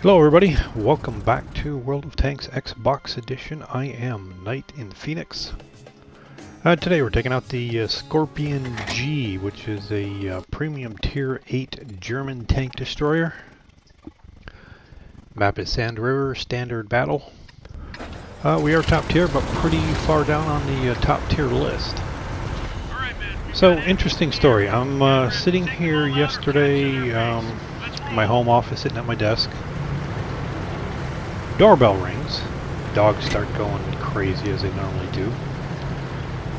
Hello everybody, welcome back to World of Tanks Xbox Edition. I am Knight in Phoenix. Today we're taking out the Skorpion G, which is a premium tier 8 German tank destroyer. Map is Sand River, standard battle. We are top tier, but pretty far down on the top tier list. So, interesting story. I'm sitting here yesterday in my home office, sitting at my desk. Doorbell rings. Dogs start going crazy as they normally do.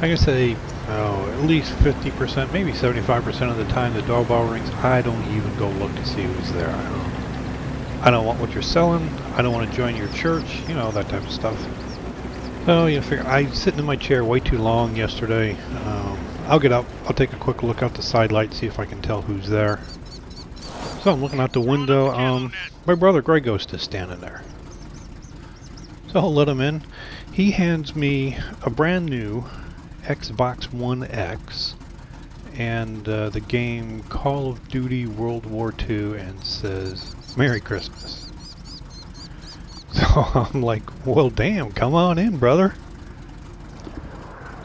I can say at least 50%, maybe 75% of the time the doorbell rings, I don't even go look to see who's there. I don't want what you're selling. I don't want to join your church. You know, that type of stuff. So you figure I was sitting in my chair way too long yesterday. I'll get up. I'll take a quick look out the side light, see if I can tell who's there. So I'm looking out the window. My brother Greg goes to standing there. So I'll let him in. He hands me a brand new Xbox One X and the game Call of Duty World War II and says, "Merry Christmas." So I'm like, well damn, come on in, brother.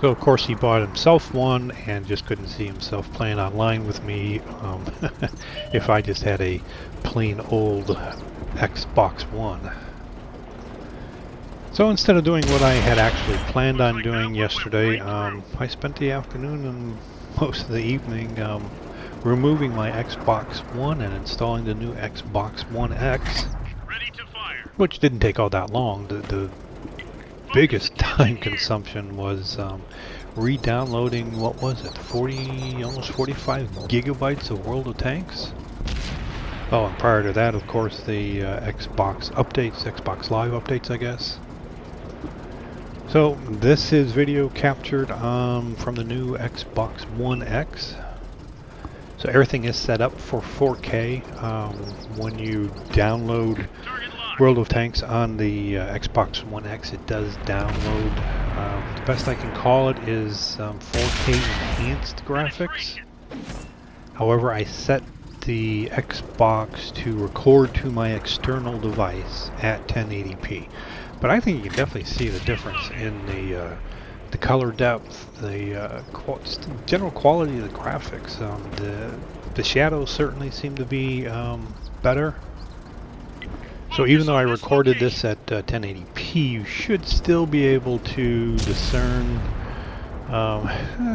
So of course he bought himself one and just couldn't see himself playing online with me if I just had a plain old Xbox One. So instead of doing what I had actually planned on doing yesterday, I spent the afternoon and most of the evening removing my Xbox One and installing the new Xbox One X, which didn't take all that long. The biggest time consumption was re-downloading, what was it, almost 45 gigabytes of World of Tanks. Oh, and prior to that, of course, the Xbox updates, Xbox Live updates, I guess. So this is video captured from the new Xbox One X. So everything is set up for 4K. When you download World of Tanks on the Xbox One X, it does download. The best I can call it is 4K enhanced graphics. However, I set the Xbox to record to my external device at 1080p. But I think you can definitely see the difference in the color depth, the general quality of the graphics. The shadows certainly seem to be better. So even though I recorded this at 1080p, you should still be able to discern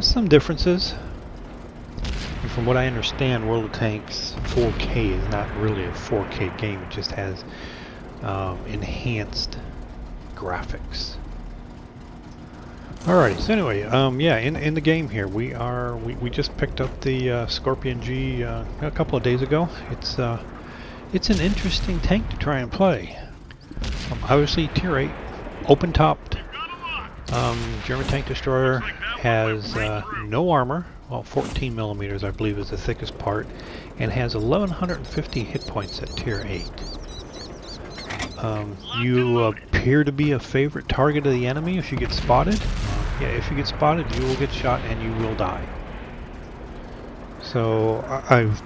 some differences. And from what I understand, World of Tanks 4K is not really a 4K game. It just has enhanced graphics. Alrighty, so anyway, yeah, in the game here, we just picked up the Skorpion G a couple of days ago. It's an interesting tank to try and play. Obviously, tier 8, open-topped, German tank destroyer, has no armor. Well, 14 millimeters, I believe, is the thickest part, and has 1150 hit points at tier 8. You appear to be a favorite target of the enemy if you get spotted. Yeah, if you get spotted, you will get shot and you will die. So I've,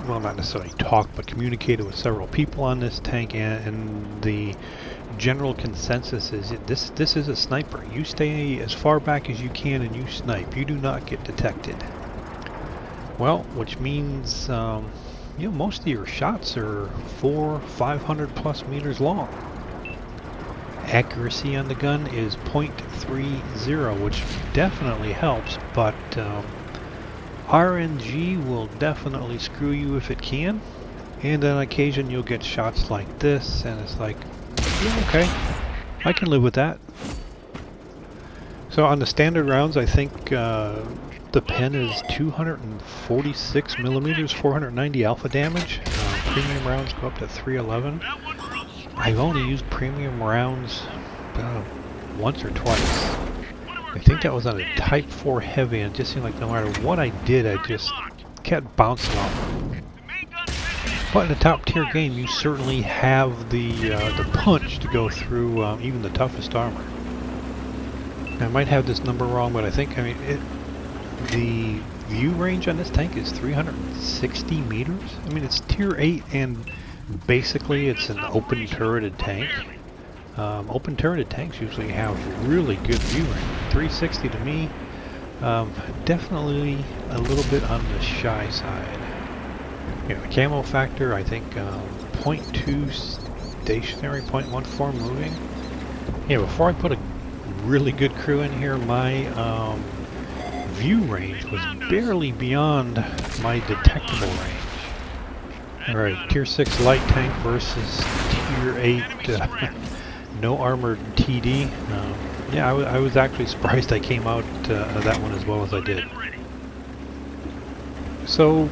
well, not necessarily talked, but communicated with several people on this tank, and the general consensus is this is a sniper. You stay as far back as you can and you snipe. You do not get detected. Well, which means you know, most of your shots are 500 plus meters long. Accuracy on the gun is 0.30, which definitely helps, but RNG will definitely screw you if it can. And on occasion you'll get shots like this, and it's like, yeah, okay, I can live with that. So on the standard rounds, I think the pen is 246 millimeters, 490 alpha damage. Premium rounds go up to 311. I've only used premium rounds once or twice. I think that was on a Type 4 Heavy, and it just seemed like no matter what I did, I just kept bouncing off. But in a top tier game, you certainly have the punch to go through even the toughest armor. I might have this number wrong, but I think, the view range on this tank is 360 meters. I mean, it's tier 8, and Basically, it's an open turreted tank. Open turreted tanks usually have really good view range. 360 to me, definitely a little bit on the shy side. You know, camo factor, I think 0.2 stationary, 0.14 moving. Yeah, before I put a really good crew in here, my view range was barely beyond my detectable range. Alright, Tier 6 light tank versus Tier 8 no armored TD. Yeah, I was actually surprised I came out of that one as well as I did. So,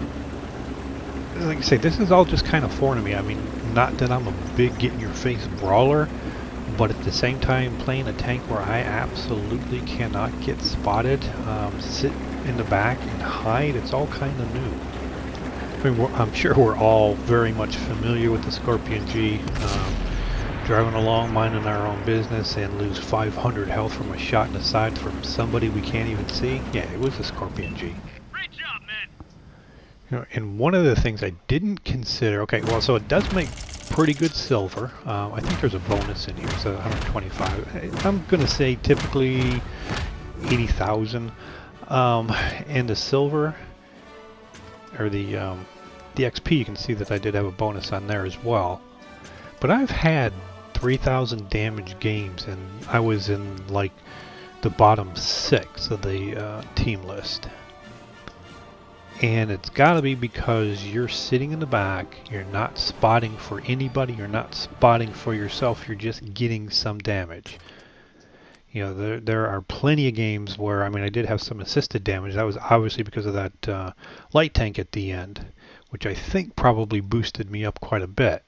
like I say, this is all just kind of foreign to me. I mean, not that I'm a big get-in-your-face brawler, but at the same time, playing a tank where I absolutely cannot get spotted, sit in the back and hide, it's all kind of new. I mean, I'm sure we're all very much familiar with the Skorpion G. Driving along, minding our own business, and lose 500 health from a shot in the side from somebody we can't even see. Yeah, it was the Skorpion G. Great job, man. You know, and one of the things I didn't consider, okay, well, so it does make pretty good silver. I think there's a bonus in here, so 125. I'm going to say typically 80,000. And the silver, or the XP, you can see that I did have a bonus on there as well. But I've had 3,000 damage games, and I was in like the bottom 6 of the team list. And it's got to be because you're sitting in the back, you're not spotting for anybody, you're not spotting for yourself, you're just getting some damage. You know, there are plenty of games where, I mean, I did have some assisted damage. That was obviously because of that light tank at the end, which I think probably boosted me up quite a bit.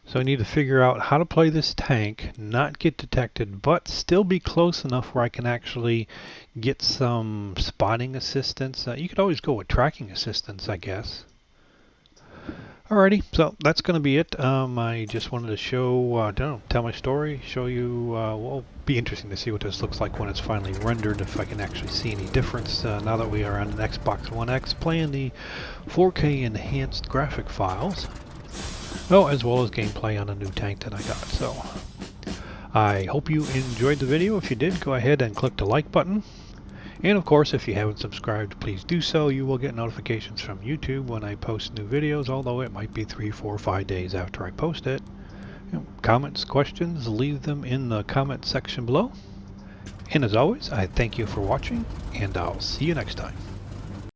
So I need to figure out how to play this tank, not get detected, but still be close enough where I can actually get some spotting assistance. You could always go with tracking assistance, I guess. Alrighty, so that's going to be it. I just wanted to show, I don't know, tell my story, show you, well, it'll be interesting to see what this looks like when it's finally rendered, if I can actually see any difference now that we are on an Xbox One X playing the 4K enhanced graphic files. Oh, as well as gameplay on a new tank that I got. So, I hope you enjoyed the video. If you did, go ahead and click the like button. And of course, if you haven't subscribed, please do so. You will get notifications from YouTube when I post new videos, although it might be 3, 4, 5 days after I post it. You know, comments, questions, leave them in the comment section below. And as always, I thank you for watching, and I'll see you next time.